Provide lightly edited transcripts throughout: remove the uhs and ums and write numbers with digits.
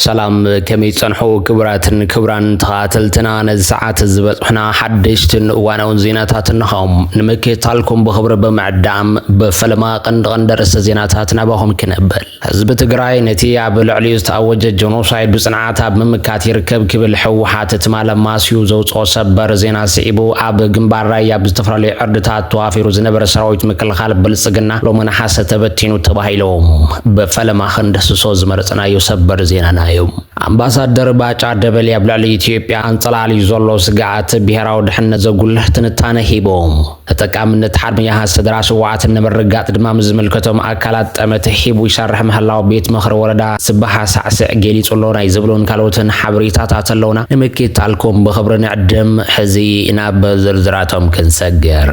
ሰላም ከመይ ጸንሑ ክብራን ተኻተልትና ነዚ ሰዓት ዝበጽሕና ሓደሽትን እዋናውን ዜናታት ንኸም ንምክታልኩም ብኽብሪ በመዕዳም በፈለማ ቀንዲ ርእሰ ዜናታት ናባኹም ክነብል ህዝቢ ትግራይ ነቲ ኣብ ልዕሊኡ ዝተኣወጀ ጀኖሳይድ ብጽንዓት ኣብ ምምካት ይርከብ ክብል ሕወሓት ትማለ ማስዩ ዘውፅኦ ሰበር ዜና ስዒቡ ኣብ ግንባር ራያ ብዝተፈላለዩ ዕርድታት ተዋፊሩ ዝነበረ ሰራዊት ምክልኻል ብልጽግና ሎሚ ነሓሰ ተበቲኑ ተባሂሎም በፈለማ ክንደስሶ ዝመረጽናዮ ሰበር ዜና ናዮም አምባሳደር ባጫ ደበሌ ኣብ ልዕሊ ኢትዮጵያ አንጸላሊ ዘሎ ስጋዓት ብሄራዊ ድሕነት ዘጉልህ ትንታነ ሂቦም ተጠቃምነት ሓድመኛ ሃሰድራሽ ዋዓትን ንምርጋጥ ድማ ዝምልከቶም አካላት ጠመተ ሂቡ ይሰርሕ ምህላው ቤት ምኽሪ ወረዳ ስባሓ ሳዕስዕ ገሊጹሎ ናይ ዝብሉን ካልኦትን ሓበሬታታት ኣለውና ንምክታልኩም ብኽብሪ ንዕድም ሕዚ ናብ ዝርዝራቶም ክንሰግር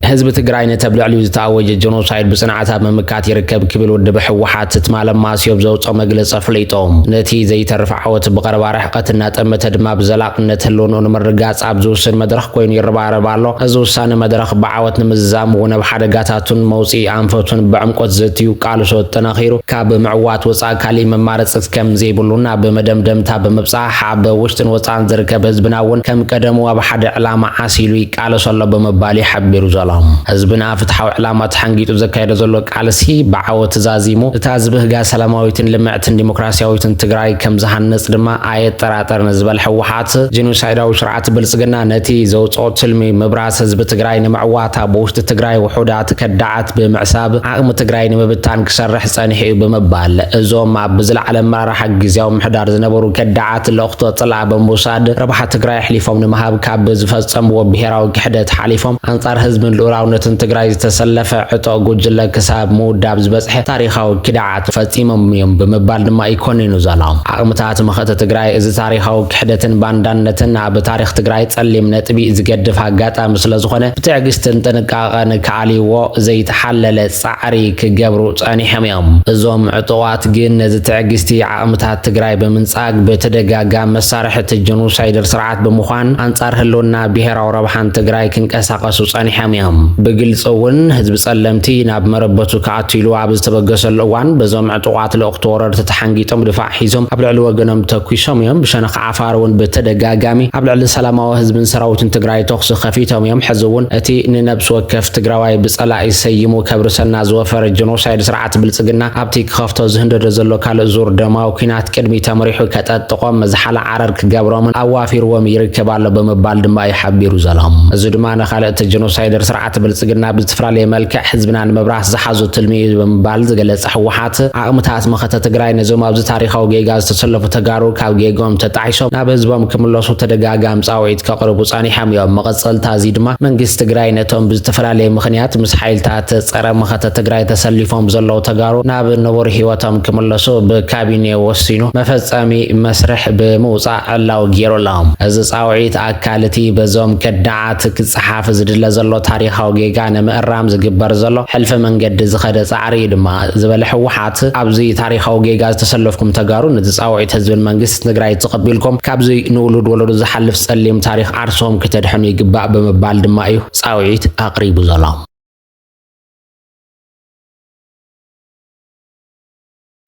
ህዝብ ትግራይ ነተብ ልዕሊኡ ዝተኣወጀ ጀኖሳይድ ብጽንዓት ኣብ ምምካት ይርከብ ክብል ውድብ ሕወሓት ትማለ ማስዮ ዘውፅኦ መግለፂ ኣፍሊጦም ነቲ ዘይተርፍ ዓወት ብቐረባ ርሕቀት እናጠመተ ድማ ብዘላቅነት ህልውንኡ ንምርጋፅ ኣብ ዝውስን መድረኽ ኮይኑ ይረባረብ ኣሎ እዚ ውሳነ መድረኽ ብዓወት ንምዝዛም እውን ኣብ ሓደጋታቱን መውፅኢ ኣንፈቱን ብዕምቆት ዘትዩ ቃልሶ ጠናኺሩ ካብ ምዕዋት ወፃእ ካሊእ መማረፅት ከም ዘይብሉና ብመደምደምታ ብምብፃሕ ኣብ ውሽጥን ወፃእን ዝርከብ ህዝብና እውን ከም ቀደሙ ኣብ ሓደ ዕላማ ዓሲሉ ይቃለሶ ኣሎ ብምባል ይሓቢሩ ዘሎ ህዝብና ፍትሓዊ ዕላማት ሓንጊጡ ዘካየደ ዘሎ ቃልሲ ብዓወት ዛዚሙ እታ ዝበህጋ ሰላማዊትን ልምዕትን ዲሞክራሲያዊትን ትግራይ ከም ዝሃነጽ ድማ ኣየጠራጠርን ዝበል ሕወሓት ጀኖሳይዳዊ ስርዓት ብልጽግና ነቲ ዘውፅኦ ትልሚ ምብራስ ህዝቢ ትግራይ ንምዕዋት ኣብ ውሽጢ ትግራይ ውሑዳት ከዳዓት ብምዕሳብ ዓቕሚ ትግራይ ንምብታን ክሰርሕ ጸኒሑ እዩ ብምባል እዞም ኣብ ዝለዓለ ኣመራርሓ ግዝያዊ ምሕዳር ዝነበሩ ከዳዓት ለእኽቶ ጽልዓ ብምውሳድ ረብሓ ትግራይ ሕሊፎም ንምሃብ ካብ ዝፈጸምዎ ብሄራዊ ክሕደት ሓሊፎም አንጻር ህዝብን ሉዓላውነትን ትግራይ ዝተሰለፈ ዕጦ ጉጅለ ክሳብ ምውዳብ ዝበጽሐ ታሪኻዊ ክዳዓት ፈጺሞም እዮም ብምባል ድማ ይኮንኑ ዘሎም ዓቕምታት መኸተ ትግራይ እዚ ታሪኻዊ ክሕደትን ባንዳነትን ኣብ ታሪኽ ትግራይ ጸሊም ነጥቢ ዝገድፍ ኣጋጣሚ ስለ ዝኾነ ብትዕግስትን ጥንቃቐን ከዓልይዎ ዘይተሓለለ ጻዕሪ ክገብሩ ጸኒሖም እዮም እዞም ዕጡዋት ግን ነዚ ትዕግስቲ ዓቕምታት ትግራይ ብምንጻግ ብተደጋጋሚ መሳርሕቲ ጀኖሳይደር ስርዓት ብምዃን አንጻር ህልውና ብሄራዊ ረብሓን ትግራይ ክንቀሳቐሱ ጸኒሖም እዮም ብግልጽ እውን ህዝቢ ጸለምቲ ናብ መረበቱ ከኣትሉ ኣብ ዝተበገሰሉ እዋን በዞም ዕጡቃት ለእኽቶ ወረርቲ ተሓንጊጦም ድፋዕ ሒዞም ኣብ ልዕሊ ወገኖም ተኩሶም እዮም ብሸነኽ ዓፋር እውን ብተደጋጋሚ ኣብ ልዕሊ ሰላማዊ ህዝብን ሰራዊትን ትግራይ ተኽሲ ከፊቶም እዮም ሕዚ እውን እቲ ንነብሲ ወከፍ ትግራዋይ ብጸላኢ ሰይሙ ከብርሰና ዝወፈረ ጀኖሳይድ ስርዓት ብልጽግና ኣብቲ ክኸፍቶ ዝህንደዶ ዘሎ ካልእ ዙር ደማዊ ኩናት ቅድሚ ተመሪሑ ከጠጥቆም መዝሓለ ዓረር ክገብሮምን ኣዋፊርዎም ይርከብ ኣሎ ብምባል ድማ ይሓቢሩ ዘሎም እዚ ድማ ንኻልእቲ ጀኖሳይደር ስርዓት ብልጽግና ብዝተፈላለየ መልክዕ ህዝብና ንምብራስ ዝሓዙ ትልሚ ብምባል ዝገለጸ ሕወሓት ዓቕምታት መኸተ ትግራይ ነዞም ኣብዚ ታሪኻዊ ጌጋ ዝተሰለፉ ተጋሩ ካብ ጌጎም ተጣሒሶም ናብ ህዝቦም ክምለሱ ተደጋጋሚ ጻውዒት ከቕርቡ ጸኒሖም እዮም መቐጸልታ እዚ ድማ መንግስቲ ትግራይ ነቶም ብዝተፈላለየ ምኽንያት ምስ ሓይልታት ጸረ መኸተ ትግራይ ተሰሊፎም ዘለዉ ተጋሩ ናብ ነበሩ ህይወቶም ክምለሱ ብካቢነ ወሲኑ መፈጸሚ መስርሕ ብምውፃእ ዕላው ገይሩሎም እዚ ጻውዒት ኣካል እቲ በዞም ከዳዓት ክጽሓፍ ዝድለ ዘሎ ታሪኻዊ ጌጋ ንምእራም ዝግበር ዘሎ ሕልፈ መንገዲ ዝኸደ ጻዕሪ ድማ ዝበለ ሕወሓት ኣብዚ ታሪኻዊ ጌጋ ዝተሰለፍኩም ተጋሩ ነቲ ጻውዒት ህዝብን መንግስቲ ትግራይ ተቐቢልኩም ካብዚ ንውሉድ ወለዶ ዝሓልፍ ጸሊም ታሪኽ ዓርሶም ክተድሕኑ ይግባእ ብምባል ድማ እዩ ጻውዒት ኣቕሪቡ ዘሎ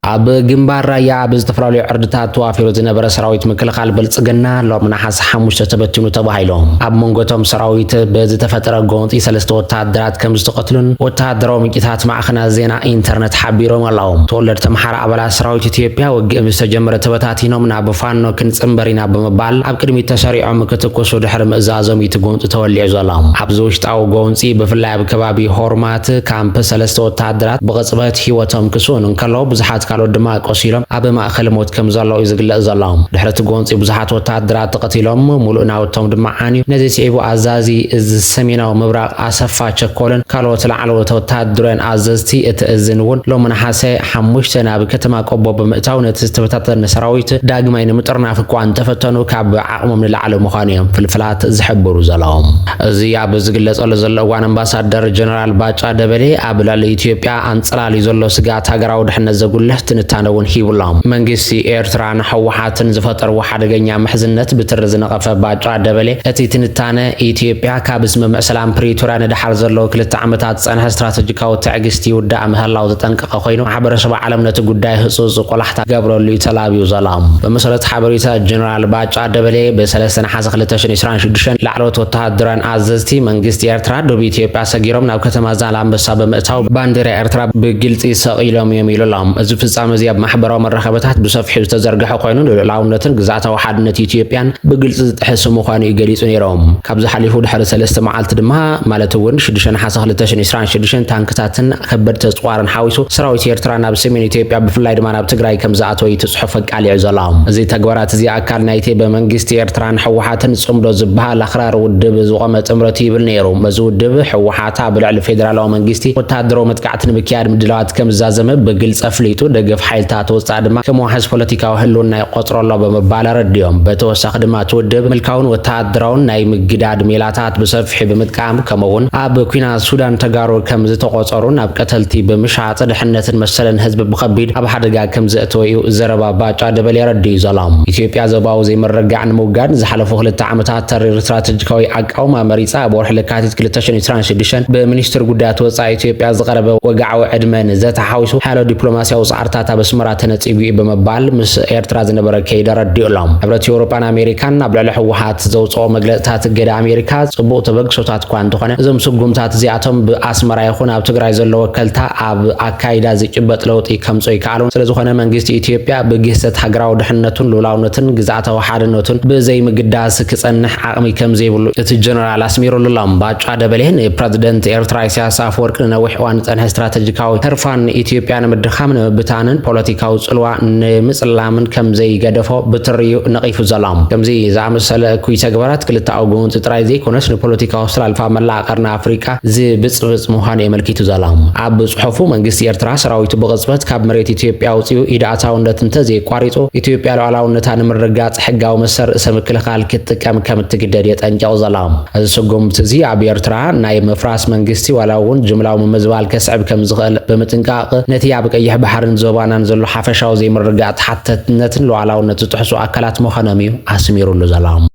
ኣብ ግንባር ራያ ኣብ ዝተፈላለዩ ዕርድታት ተዋፊሩ ዝነበረ ሰራዊት ምክልኻል ብልጽግና ሎሚ ነሓሰ 5 ተበቲኑ ተባሂሎም ኣብ መንጎቶም ሰራዊት ብዝተፈጠረ ጎንፂ 3 ወታደራት ከም ዝተቐትሉን ወታደራዊ ምንጭታት ማዕኸናት ዜና ኢንተርኔት ሓቢሮም ኣለዉ ተወለድቲ ተምሓራ ኣባላት ሰራዊት ኢትዮጵያ ውግእ ምስ ተጀመረ ተበታቲኖም ናብ ፋኖ ክንጽምበር ኢና ብምባል ኣብ ቅድሚት ተሰሪዖም ክትኮሱ ድሕሪ ምእዛዞም እቲ ጎንፂ ተወሊዑ ዘሎም ኣብዚ ውሽጣዊ ጎንፂ ብፍላይ ኣብ ከባቢ ሆርማት ካምፕ 3 ወታደራት ብቕጽበት ህይወቶም ክስኡን እንከለዉ ብዙሓት ካልኦት ድማ ቆሲሎም ኣብ ማእከል ሞት ከም ዘለዉ ዝግለጽ ዘሎም ድሕሪ ጎንፂ ብዙሓት ወታደራት ተቐቲሎም ሙሉእ ናውቶም ድማ ዓንዩ ነዚ ስዒቡ ኣዛዚ እዚ ሰሜናዊ ምብራቕ ኣሰፋ ቸኮልን ካልኦት ላዕለዎት ወታደራውያን ኣዘዝቲ እቲ እዝን እውን ሎሚ ነሓሰ 5 ናብ ከተማ ቆቦ ብምእታው ነቲ ዝተበታተነ ሰራዊት ዳግማይ ንምጥርናፍ እኳ እንተፈተኑ ካብ ዓቕሞም ንላዕሊ ምዃኑ እዮም ፍልፍላት ዝሕብሩ ዘለዎም እዚ ኣብ ዝግለጸሉ ዘሎ እዋን ኣምባሳደር ጀነራል ባጫ ደበሌ ኣብ ልዕሊ ኢትዮጵያ ኣንጸላሊ ዘሎ ስጋት ሃገራዊ ድሕነት ዘጉልህ ትንታነውን ሂቡሎም መንግስቲ ኤርትራን ሕወሓትን ዝፈጠርዎ ሓደገኛ ምሕዝነት ብትር ዝነቐፈ ባጫ ደበሌ እቲ ትንታነ ኢትዮጵያ ካብ ስምምዕ ሰላም ፕሪቶሪያ ንድሓር ዘለዎ 2 ዓመታት ጸንሐ ስትራቴጂካዊ ትዕግስቲ ውዳእ ምህላው ዝጠንቀቐ ኮይኑ ማሕበረሰብ ዓለም ነቲ ጉዳይ ህጹጽ ቆላሕታ ገብረሉ ተላብዩ ዘላም በመሰረት ሓበሬታ ጀነራል ባጫ ደበሌ በ3 ነሓስ 2026 ላዕለዎት ወተሃደራን ኣዘዝቲ መንግስቲ ኤርትራ ደቡብ ኢትዮጵያ ሰጊሮም ናብ ከተማ ዛላንበሳ በምእታው ባንዴራ ኤርትራ ብግልጽ ሰቂሎም እዮም ኢሎም እዚ ፍጻመ እዚ ኣብ ማሕበራዊ መራኸቢታት ብሰፊሑ ዝተዘርግሐ ኮይኑ ልዕላውነትን ግዛእታዊ ሓድነት ኢትዮጵያን ብግልጽ ዝጥሕስ ምዃኑ ይገሊጹ ነይሮም ካብዚ ሓሊፉ ድሕሪ 3 መዓልቲ ድማ ማለት እውን 6 ነሓስ 2026 ታንክታትን ከበድቲ ተጽዋርን ሓዊሱ ሰራዊት ኤርትራ ናብ ሰሜን ኢትዮጵያ ብፍላይ ድማ ናብ ትግራይ ከም ዝኣተወ ትጽሑፍ ቃሊዕ ዘሎም እዚ ተግባራት እዚ ኣካል ናይቲ በመንግስቲ ኤርትራን ሕወሓትን ጽምዶ ዝበሃል ኣኽራር ውድብ ዝቆመ ጥምረት ይብል ነይሩ በዚ ውድብ ሕወሓት ኣብ ልዕሊ ፌደራላዊ መንግስቲ ወተሃደራዊ መጥቃዕቲ ንምክያድ ምድላዋት ከም ዝዛዘመ ብግልጽ ኣፍሊጡ ደገፍ ሓይልታት ወጻኢ ድማ ከም ዋሕዝ ፖለቲካዊ ህልውና ይቆጽረሎ በመባል ረድዮም በተወሳኺ ድማ ትውድብ ምልካውን ወተሃደራውን ናይ ምግዳድ ሜላታት ብሰፊሑ ብምጥቃም ከምኡውን ኣብ ኩናት ሱዳን ተጋሩ ከም ዝተቆጸሩ ናብ ቀተልቲ ብምሻጥ ድሕነትን መሰለን ህዝቢ ብከቢድ ኣብ ሓደጋ ከም ዘእተወዩ ዘረባ ባጫ ደበሌ ረድዩ ዘሎም ኢትዮጵያ ዘባው ዘይመረጋዕ ንምውጋድ ዝሓለፉ 2 ዓመታት ተሪር ስትራቴጂካዊ ኣቃውማ መሪፃ ኣብ ወርሒ ለካቲት 2026 ብሚኒስትር ጉዳያት ወጻኢ ኢትዮጵያ ዝቀረበ ወጋዓዊ ዕድመን ዘተሓዊሱ ሓያሎ ዲፕሎማስያዊ ጻዕርታት ኣብ ኣስመራ ተነጺጉ በመባል ምስ ኤርትራ ዝነበረ ከይዲ ረዲኡሎም ሕብረት ኤውሮፓን ኣሜሪካን ኣብ ልዕሊ ሕወሓት ዘውፅኦ መግለጽታት ገዳ ኣሜሪካ ጽቡቕ ተበግሶታት እኳ እንተኾነ እዞም ስጉምታት እዚኣቶም ብኣስመራ ይኹን ኣብ ትግራይ ዘለዎ ወከልታ ኣብ ኣካይዳ ዝጭበጥ ለውጢ ከምጾ ይከኣሉን ስለዝኾነ መንግስቲ ኢትዮጵያ ብግህሰት ሃገራዊ ድሕነቱን ልኡላውነትን ግዛእታዊ ሓድነቱን ብዘይምግዳስ ክጸንሕ ዓቕሚ ከም ዘይብሉ እቲ ጀነራል ኣስሚሩሎም ባጫ ደበሌን ፕረዚደንት ኤርትራ ኢሳያስ ኣፈወርቂ ንነዊሕ እዋን ዝጸንሐ ስትራቴጂካዊ ህርፋን ኢትዮጵያ ንምድኻም ንምብታንን ፖለቲካዊ ጽልዋ ንምጽላምን ከም ዘይገደፎ ብትርዩ ነቒፉ ዘሎም ከምዚ ዝኣመሰለ እኩይ ተግባራት ክልተ ኣውግውን ጥራይ ዘይኮነስ ንፖለቲካዊ ኣስተላልፋ መላእ ቀርኒ ኣፍሪካ ዝብፅብፅ ምዃኑ የመልኪቱ ዘሎም ኣብ ጽሑፉ መንግስቲ ኤርትራ ሰራዊቱ ብቕጽበት ካብ መሬት ኢትዮጵያ ውፅኡ ኢዳእታውነት እንተዘይቋሪጹ ኢትዮጵያ ሉዓላውነታ ንምርጋጽ ሕጋዊ መሰር ርእሰ ምክልኻል ክትጥቀም ከም እትግደድ የጠንቀቕ ዘሎም እዚ ስጉምቲ እዚ ኣብ ኤርትራ ናይ ምፍራስ መንግስቲ ዋላ እውን ጅምላዊ ምምዝባል ከስዕብ ከም ዝኽእል ብምጥንቃቕ ነቲ ኣብ ቀይሕ ባሕርን ዞባናን ዘሎ ሓፈሻዊ ዘይምርጋዕ ተሓተትነትን ሉዓላውነት ዝጥሕሱ ኣካላት ምዃኖም እዩ ኣስሚሩሉ ዘሎም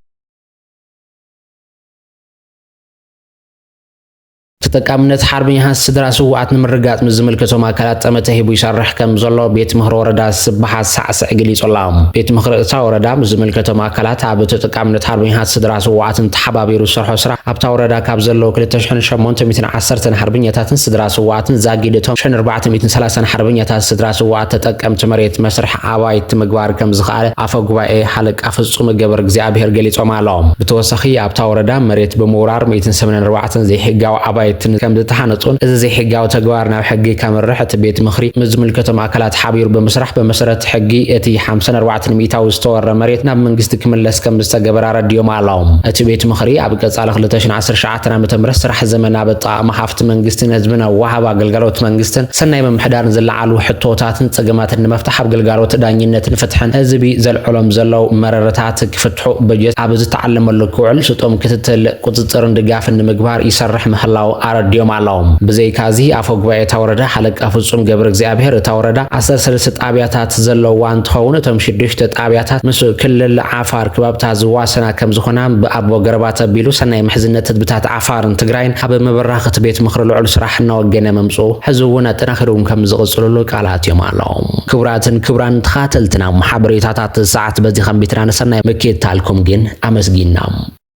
ተጠቃምነት ሓርበኛታት ስድራ ስዋዓት ንምርጋጽ ዝምልከቶም ኣካላት ጠመተ ሂቡ ይሰርሕ ከም ዘሎ ቤት ምኽሪ ወረዳ ስብሓት ሳዕስዕ ገሊጹሎም ቤት ምኽሪ እታ ወረዳ ዝምልከቶም ኣካላት ኣብ ተጠቃምነት ሓርበኛታት ስድራ ስዋዓትን ተሓባቢሩ ዝሰርሖ ስራሕ ኣብታ ወረዳ ካብ ዘለዎ 2810 ሓርበኛታትን ስድራ ስዋዓትን ዛጊደቶም 430 ሓርበኛታት ስድራ ስዋዓት ተጠቀምቲ መሬት መስርሕ ኣባይቲ ምግባር ከም ዝኽኣለ ኣፈ ጉባኤ ሓለቃ ፍጹም ገብረ እግዚኣብሔር ገሊጾም ኣሎም ብተወሳኺ ኣብታ ወረዳ መሬት ብምውራር 184 ዘይሕጋዊ ኣባይቲ ከም ዝተሓነጹን እዚ ዘይሕጋዊ ተግባር ናብ ሕጊ ከመርሕ እቲ ቤት ምኽሪ ምዝምልከቶም ኣካላት ሓቢሩ ብምስራሕ በመሰረት ሕጊ እቲ 54 ሚእታዊ ዝተወረ መሬት ናብ መንግስቲ ክምለስ ከም ዝተገበረ ረድዮም ኣሎም እቲ ቤት ምኽሪ ኣብ ቀጻሊ 2019 ዓ.ም ስራሕ ዘመናዊ ኣጠቓቕማ ሃፍቲ መንግስትን ህዝብን ኣብ ወሃብ ኣገልግሎት መንግስትን ሰናይ ምምሕዳርን ዝለዓሉ ሕቶታትን ጸገማትን ንምፍታሕ ኣብ ግልጋሎት ዳኝነትን ፍትሕን ህዝቢ ዘልዕሎም ዘለው መረረታት ክፍትሑ በጀት ኣብ ዝተዓለመሉ ክውዕል ስጦም ክትትል ቁጥጥርን ድጋፍን ንምግባር ይሰርሕ ምህላው ኣረድዮም ኣሎም ብዘይካዚ ኣፈ ጉባኤ እታ ወረዳ ሓለቃ ፍጹም ገብረ እግዚኣብሔር እታ ወረዳ 13 ጣብያታት ዘለዋ እንትኸውን እቶም 6 ጣብያታት ምስ ክልል ዓፋር ከባብታት ዝዋሰና ከም ዝኾና ብኣቦ ገረባት ኣቢሉ ሰናይ ምሕዝነት ህዝብታት ዓፋርን ትግራይን ኣብ መበራኸቲ ቤት ምኽሪ ልዑል ስራሕ እናወገነ መምጽኡ ሕዚ እውን ኣጠናኺሮም ከም ዝቕጽልሉ ቃላት እዮም ኣሎም ክቡራትን ክቡራን ተኸታተልትና ሓበሬታታት ሰዓት በዚ ከንቢትና ንሰናይ ምክትታልኩም ግን ኣመስጊና